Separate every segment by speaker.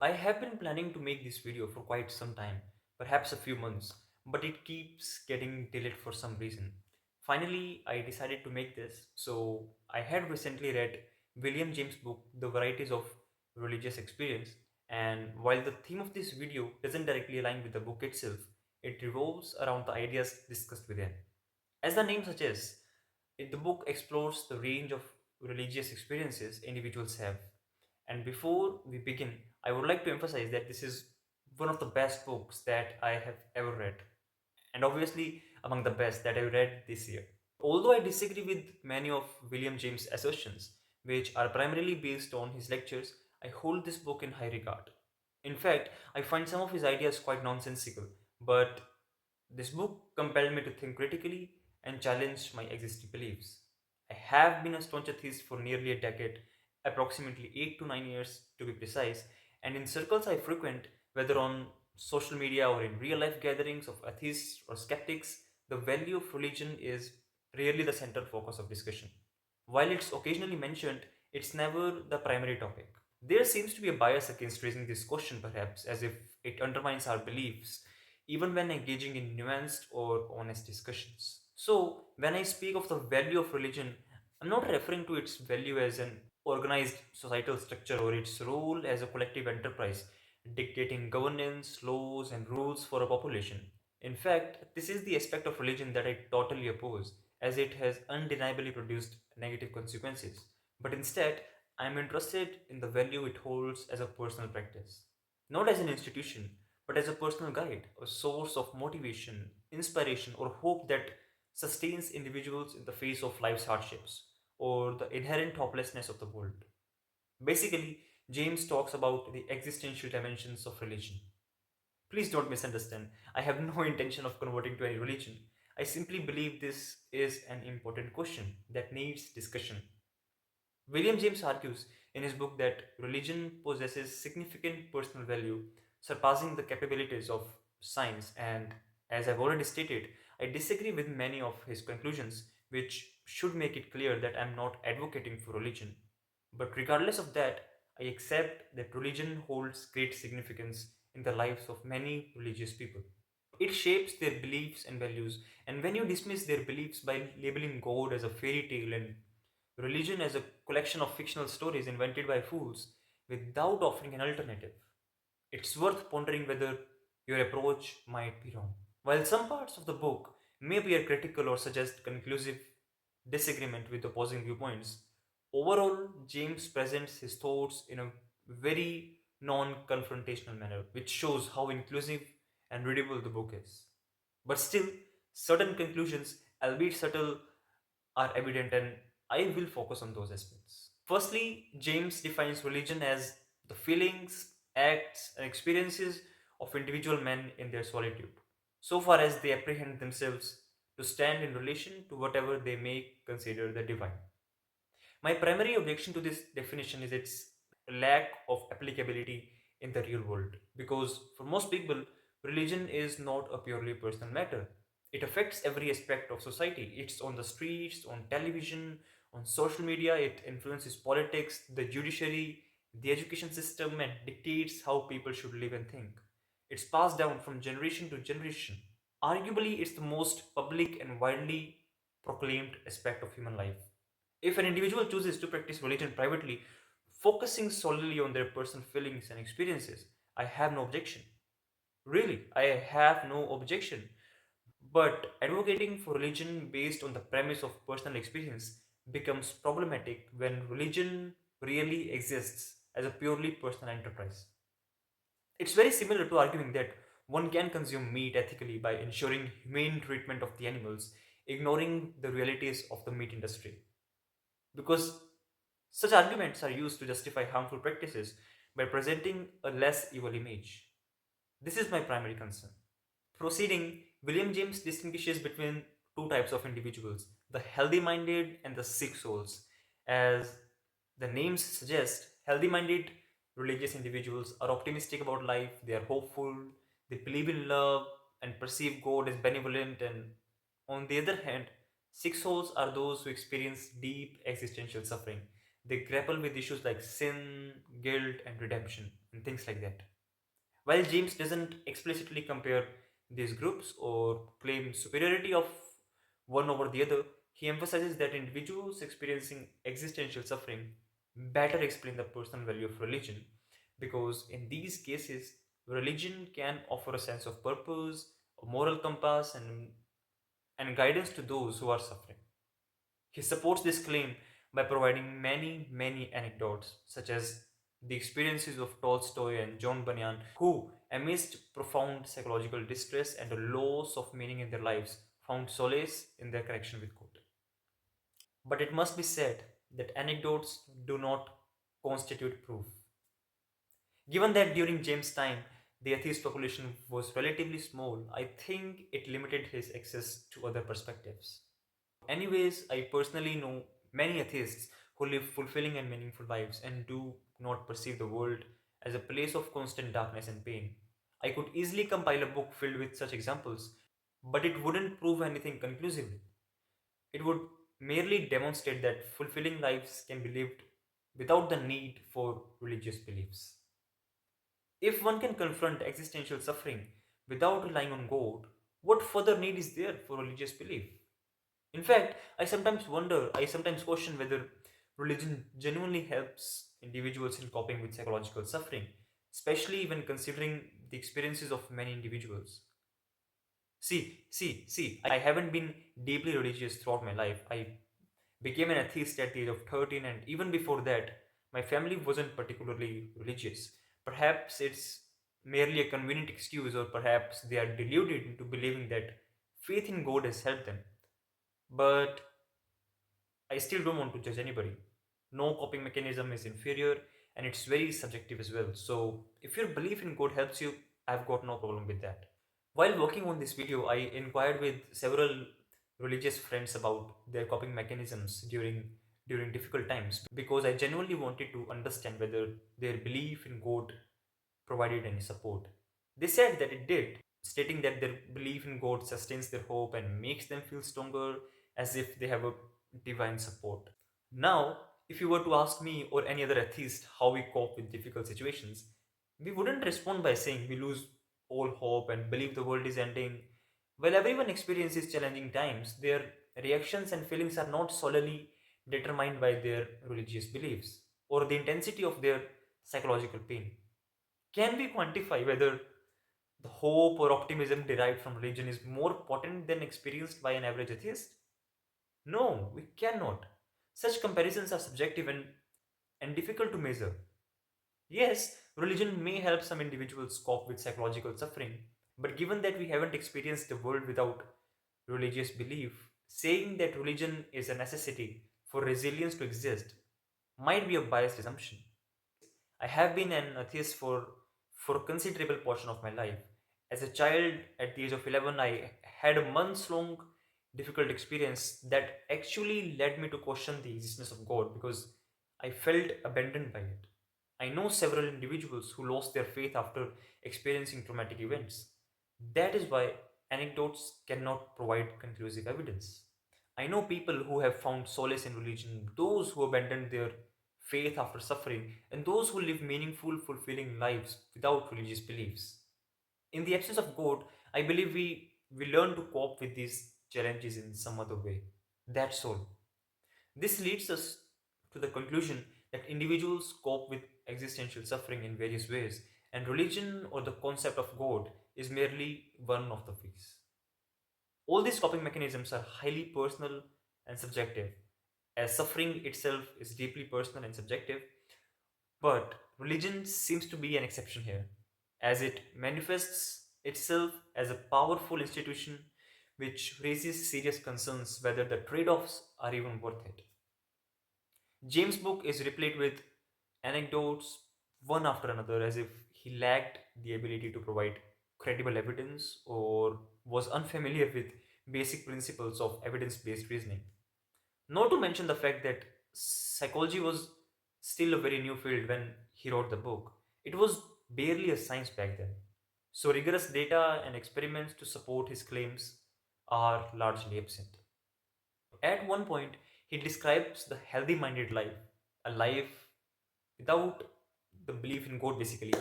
Speaker 1: I have been planning to make this video for quite some time, perhaps a few months, but it keeps getting delayed for some reason. Finally, I decided to make this. So, I had recently read William James' book, The Varieties of Religious Experience, and while the theme of this video doesn't directly align with the book itself, it revolves around the ideas discussed within. As the name suggests, the book explores the range of religious experiences individuals have. And before we begin, I would like to emphasize that this is one of the best books that I have ever read, and obviously among the best that I read this year. Although I disagree with many of William James' assertions, which are primarily based on his lectures, I hold this book in high regard. In fact, I find some of his ideas quite nonsensical, but this book compelled me to think critically and challenge my existing beliefs. I have been a staunch atheist for nearly a decade, approximately 8 to 9 years to be precise, and in circles I frequent, whether on social media or in real life gatherings of atheists or skeptics, the value of religion is rarely the central focus of discussion. While it's occasionally mentioned, it's never the primary topic. There seems to be a bias against raising this question, perhaps, as if it undermines our beliefs, even when engaging in nuanced or honest discussions. So, when I speak of the value of religion, I'm not referring to its value as an organized societal structure or its role as a collective enterprise, dictating governance, laws, and rules for a population. In fact, this is the aspect of religion that I totally oppose, as it has undeniably produced negative consequences. But instead, I am interested in the value it holds as a personal practice. Not as an institution, but as a personal guide, a source of motivation, inspiration, or hope that sustains individuals in the face of life's hardships or the inherent hopelessness of the world. Basically, James talks about the existential dimensions of religion. Please don't misunderstand. I have no intention of converting to any religion. I simply believe this is an important question that needs discussion. William James argues in his book that religion possesses significant personal value, surpassing the capabilities of science, and as I've already stated, I disagree with many of his conclusions, which should make it clear that I'm not advocating for religion. But regardless of that, I accept that religion holds great significance in the lives of many religious people. It shapes their beliefs and values, and when you dismiss their beliefs by labeling God as a fairy tale and religion as a collection of fictional stories invented by fools without offering an alternative, it's worth pondering whether your approach might be wrong. While some parts of the book may appear critical or suggest conclusive disagreement with opposing viewpoints, overall, James presents his thoughts in a very non confrontational manner, which shows how inclusive and readable the book is. But still, certain conclusions, albeit subtle, are evident, and I will focus on those aspects. Firstly, James defines religion as the feelings, acts, and experiences of individual men in their solitude, so far as they apprehend themselves to stand in relation to whatever they may consider the divine. My primary objection to this definition is its lack of applicability in the real world. Because for most people, religion is not a purely personal matter. It affects every aspect of society. It's on the streets, on television, on social media, it influences politics, the judiciary, the education system, and dictates how people should live and think. It's passed down from generation to generation. Arguably, it's the most public and widely proclaimed aspect of human life. If an individual chooses to practice religion privately, focusing solely on their personal feelings and experiences, I have no objection. Really, I have no objection. But advocating for religion based on the premise of personal experience becomes problematic when religion really exists as a purely personal enterprise. It's very similar to arguing that one can consume meat ethically by ensuring humane treatment of the animals, ignoring the realities of the meat industry. Because such arguments are used to justify harmful practices by presenting a less evil image. This is my primary concern. Proceeding, William James distinguishes between two types of individuals, the healthy minded and the sick souls. As the names suggest, healthy minded religious individuals are optimistic about life, they are hopeful, they believe in love, and perceive God as benevolent. And on the other hand, sick souls are those who experience deep existential suffering. They grapple with issues like sin, guilt, and redemption. and things like that. While James doesn't explicitly compare these groups or claim superiority of one over the other, he emphasizes that individuals experiencing existential suffering better explain the personal value of religion, because in these cases, religion can offer a sense of purpose, a moral compass, and guidance to those who are suffering. He supports this claim by providing many, many anecdotes, such as the experiences of Tolstoy and John Bunyan, who, amidst profound psychological distress and a loss of meaning in their lives, found solace in their connection with God. But it must be said that anecdotes do not constitute proof. Given that during James' time, the atheist population was relatively small, I think it limited his access to other perspectives. Anyways, I personally know many atheists who live fulfilling and meaningful lives and do not perceive the world as a place of constant darkness and pain. I could easily compile a book filled with such examples, but it wouldn't prove anything conclusively. It would merely demonstrate that fulfilling lives can be lived without the need for religious beliefs. If one can confront existential suffering without relying on God, what further need is there for religious belief? In fact, I sometimes question whether religion genuinely helps individuals in coping with psychological suffering, especially when considering the experiences of many individuals. I haven't been deeply religious throughout my life. I became an atheist at the age of 13, and even before that, my family wasn't particularly religious. Perhaps it's merely a convenient excuse, or perhaps they are deluded into believing that faith in God has helped them. But I still don't want to judge anybody. No coping mechanism is inferior, and it's very subjective as well. So, if your belief in God helps you, I've got no problem with that. While working on this video, I inquired with several religious friends about their coping mechanisms during difficult times, because I genuinely wanted to understand whether their belief in God provided any support. They said that it did, stating that their belief in God sustains their hope and makes them feel stronger, as if they have a divine support. Now, if you were to ask me or any other atheist how we cope with difficult situations, we wouldn't respond by saying we lose all hope and believe the world is ending. While everyone experiences challenging times, their reactions and feelings are not solely determined by their religious beliefs or the intensity of their psychological pain. Can we quantify whether the hope or optimism derived from religion is more potent than experienced by an average atheist? No, we cannot. Such comparisons are subjective and difficult to measure. Yes, religion may help some individuals cope with psychological suffering, but given that we haven't experienced the world without religious belief, saying that religion is a necessity for resilience to exist might be a biased assumption. I have been an atheist for a considerable portion of my life. As a child, at the age of 11, I had a months long difficult experience that actually led me to question the existence of God, because I felt abandoned by it. I know several individuals who lost their faith after experiencing traumatic events. That is why anecdotes cannot provide conclusive evidence. I know people who have found solace in religion, those who abandoned their faith after suffering, and those who live meaningful, fulfilling lives without religious beliefs. In the absence of God, I believe we learn to cope with these challenges in some other way. That's all. This leads us to the conclusion that individuals cope with existential suffering in various ways, and religion or the concept of God is merely one of the ways. All these coping mechanisms are highly personal and subjective, as suffering itself is deeply personal and subjective, but religion seems to be an exception here, as it manifests itself as a powerful institution which raises serious concerns whether the trade offs are even worth it. James' book is replete with anecdotes one after another, as if he lacked the ability to provide credible evidence or was unfamiliar with basic principles of evidence based reasoning. Not to mention the fact that psychology was still a very new field when he wrote the book. It was barely a science back then. So, rigorous data and experiments to support his claims are largely absent. At one point, he describes the healthy minded life, a life without the belief in God basically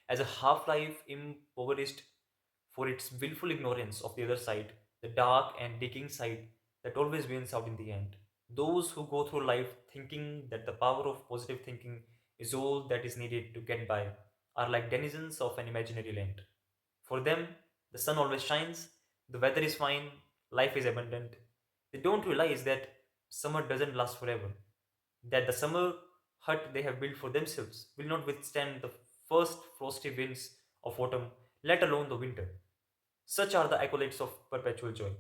Speaker 1: as a half life impoverished for its willful ignorance of the other side, the dark and decaying side that always wins out in the end. Those who go through life thinking that the power of positive thinking is all that is needed to get by are like denizens of an imaginary land. For them, the sun always shines, the weather is fine, life is abundant. They don't realize that summer doesn't last forever, that the summer hut they have built for themselves will not withstand the first frosty winds of autumn, let alone the winter. Such are the acolytes of perpetual joy.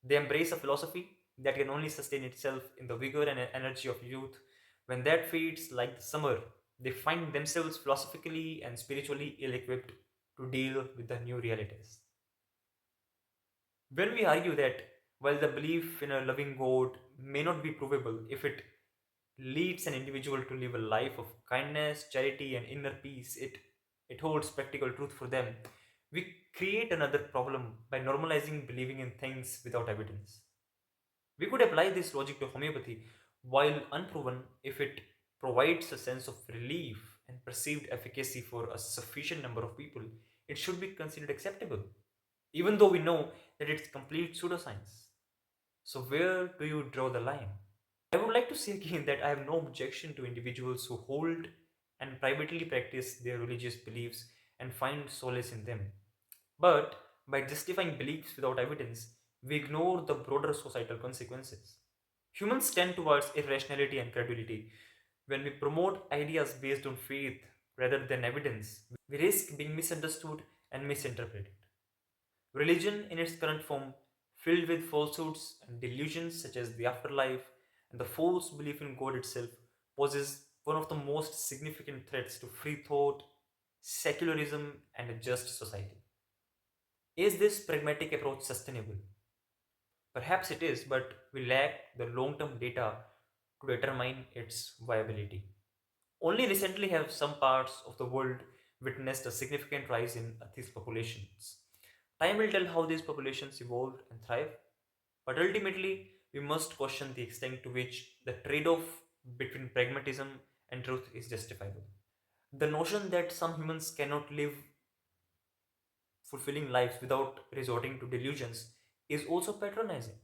Speaker 1: They embrace a philosophy that can only sustain itself in the vigor and energy of youth. When that fades like the summer, they find themselves philosophically and spiritually ill equipped to deal with the new realities. When we argue that while the belief in a loving God may not be provable, if it leads an individual to live a life of kindness, charity, and inner peace, it holds practical truth for them. We create another problem by normalizing believing in things without evidence. We could apply this logic to homeopathy, while unproven, if it provides a sense of relief and perceived efficacy for a sufficient number of people, it should be considered acceptable, even though we know that it's complete pseudoscience. So, where do you draw the line? I would like to say again that I have no objection to individuals who hold and privately practice their religious beliefs and find solace in them. But by justifying beliefs without evidence, we ignore the broader societal consequences. Humans tend towards irrationality and credulity. When we promote ideas based on faith rather than evidence, we risk being misunderstood and misinterpreted. Religion, in its current form, filled with falsehoods and delusions such as the afterlife and the false belief in God itself, poses one of the most significant threats to free thought, secularism, and a just society. Is this pragmatic approach sustainable? Perhaps it is, but we lack the long term data to determine its viability. Only recently have some parts of the world witnessed a significant rise in atheist populations. Time will tell how these populations evolve and thrive, but ultimately, we must question the extent to which the trade off between pragmatism and truth is justifiable. The notion that some humans cannot live fulfilling lives without resorting to delusions is also patronizing.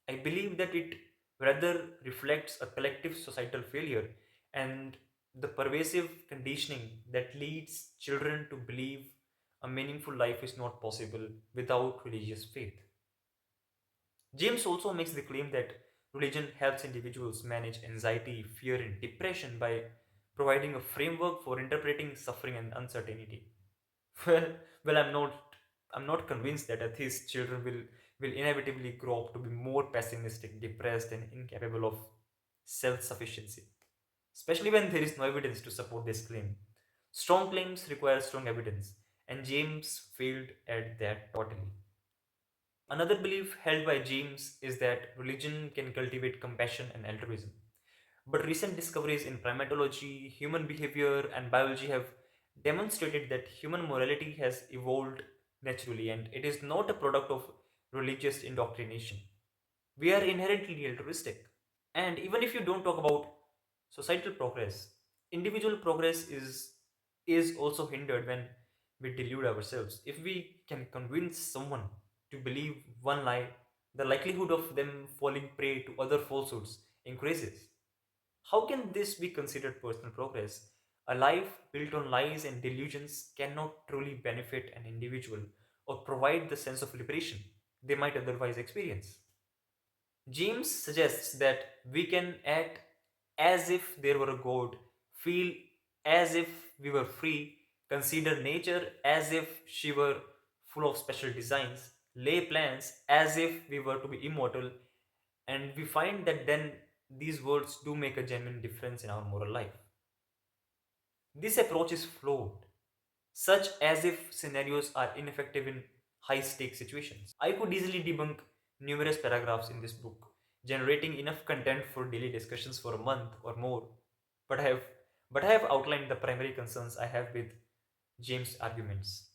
Speaker 1: I believe that it rather reflects a collective societal failure and the pervasive conditioning that leads children to believe a meaningful life is not possible without religious faith. James also makes the claim that religion helps individuals manage anxiety, fear, and depression by providing a framework for interpreting suffering and uncertainty. Well, well, I'm not convinced that atheist children will inevitably grow up to be more pessimistic, depressed, and incapable of self-sufficiency. Especially when there is no evidence to support this claim. Strong claims require strong evidence, and James failed at that totally. Another belief held by James is that religion can cultivate compassion and altruism. But recent discoveries in primatology, human behavior, and biology have demonstrated that human morality has evolved naturally and it is not a product of religious indoctrination. We are inherently altruistic. And even if you don't talk about societal progress, individual progress is also hindered when we delude ourselves. If we can convince someone to believe one lie, the likelihood of them falling prey to other falsehoods increases. How can this be considered personal progress? A life built on lies and delusions cannot truly benefit an individual or provide the sense of liberation they might otherwise experience. James suggests that we can act as if there were a God, feel as if we were free, consider nature as if she were full of special designs, lay plans as if we were to be immortal, and we find that then these words do make a genuine difference in our moral life. This approach is flawed, such as if scenarios are ineffective in high stakes situations. I could easily debunk numerous paragraphs in this book, generating enough content for daily discussions for a month or more. But I have but I have outlined the primary concerns I have with James' arguments.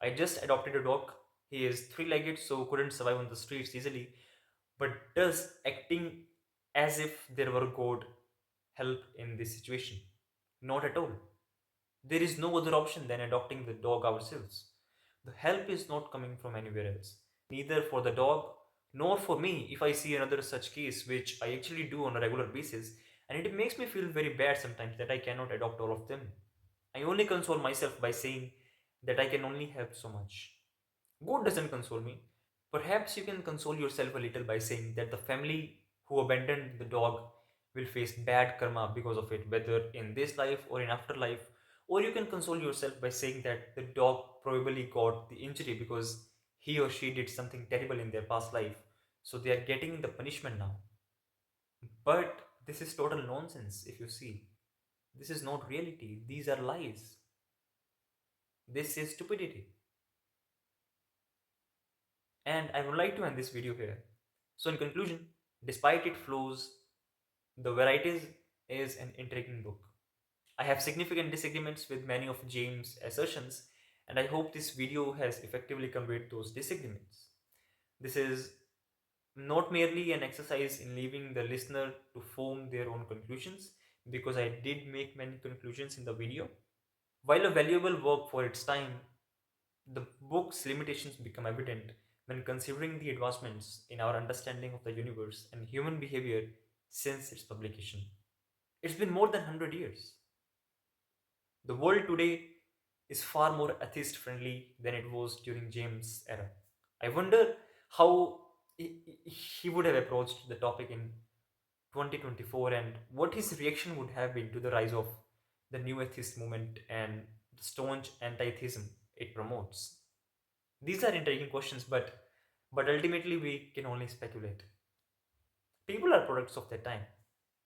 Speaker 1: I just adopted a dog. He is three-legged, so couldn't survive on the streets easily. But does acting as if there were God help in this situation? Not at all. There is no other option than adopting the dog ourselves. The help is not coming from anywhere else, neither for the dog nor for me if I see another such case, which I actually do on a regular basis, and it makes me feel very bad sometimes that I cannot adopt all of them. I only console myself by saying that I can only help so much. God doesn't console me. Perhaps you can console yourself a little by saying that the family who abandoned the dog will face bad karma because of it, whether in this life or in afterlife. Or you can console yourself by saying that the dog probably got the injury because he or she did something terrible in their past life. So they are getting the punishment now. But this is total nonsense if you see. This is not reality. These are lies. This is stupidity. And I would like to end this video here. So, in conclusion, despite its flaws, The Varieties is an intriguing book. I have significant disagreements with many of James' assertions, and I hope this video has effectively conveyed those disagreements. This is not merely an exercise in leaving the listener to form their own conclusions, because I did make many conclusions in the video. While a valuable work for its time, the book's limitations become evident when considering the advancements in our understanding of the universe and human behavior since its publication. It's been more than 100 years. The world today is far more atheist friendly than it was during James' era. I wonder how he would have approached the topic in 2024 and what his reaction would have been to the rise of the new atheist movement and the staunch anti theism it promotes. These are intriguing questions, but ultimately we can only speculate. People are products of their time.